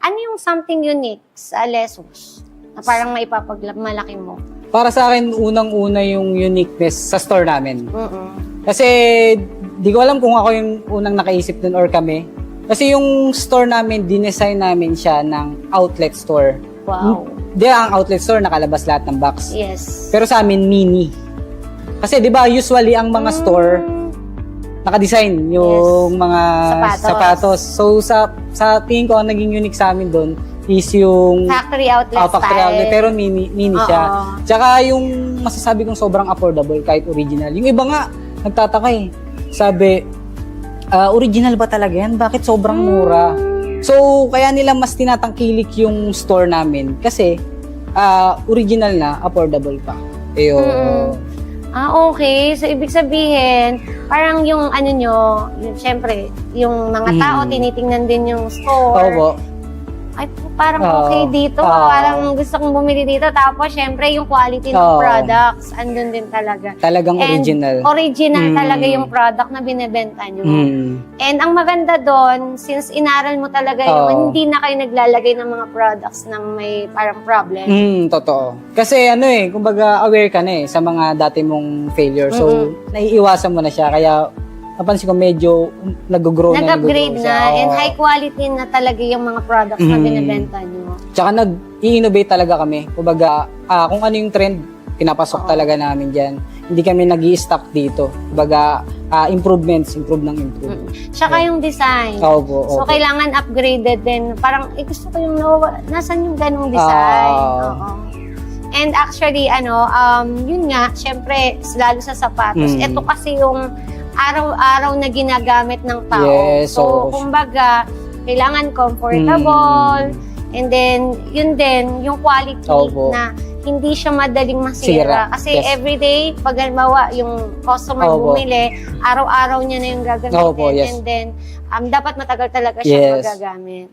Ano yung something unique sa Lesus na parang maipapagmalaki mo? Para sa akin, unang-una yung uniqueness sa store namin. Mm-mm. Kasi, di ko alam kung ako yung unang nakaisip dun or kami. Kasi yung store namin, dinesign namin siya ng outlet store. Wow. Di ang outlet store, nakalabas lahat ng box. Yes. Pero sa amin, mini. Kasi di ba usually ang mga store, nakadesign yung mga sapatos. So sa tingin ko, ang naging unique sa amin doon is yung Factory outlet factory style. outlet, pero mini siya. Tsaka yung masasabi kong sobrang affordable kahit original. Yung iba nga, nagtataka eh. Sabi, original ba talaga yan? Bakit sobrang mura? So, kaya nila mas tinatangkilik yung store namin kasi original na, affordable pa. Ayun. Okay. So, ibig sabihin, parang yung ano nyo, yung, syempre, yung mga tao, tinitingnan din yung store. Opo. Ay, parang okay dito. Parang gusto kong bumili dito. Tapos, syempre, yung quality ng products, andun din talaga. Talagang original. Original talaga yung product na binebenta nyo. And ang maganda doon, since inaral mo talaga yung, hindi na kayo naglalagay ng mga products na may parang problem. Totoo. Kasi kumbaga aware ka na sa mga dati mong failure. So, naiiwasan mo na siya. Kaya, napansin ko medyo nag-grow na. Nag-upgrade na. And high quality na talaga yung mga products na binibenta nyo. Tsaka nag-i-innovate talaga kami. Kumbaga, kung ano yung trend, pinapasok talaga namin dyan. Hindi kami nag-i-stock dito. Kumbaga, improve ng improve. Tsaka yung design. So, kailangan upgraded din. Parang, gusto ko yung nasan yung ganong design. And actually, yun nga, syempre, lalo sa sapatos. Ito kasi yung araw-araw na ginagamit ng tao. Yes, so, kumbaga, kailangan comfortable. And then, yun din, yung quality na hindi siya madaling masira. Kasi everyday, pag halimbawa, yung customer bumili, araw-araw niya na yung gagamitin. And then, dapat matagal talaga siya magagamit.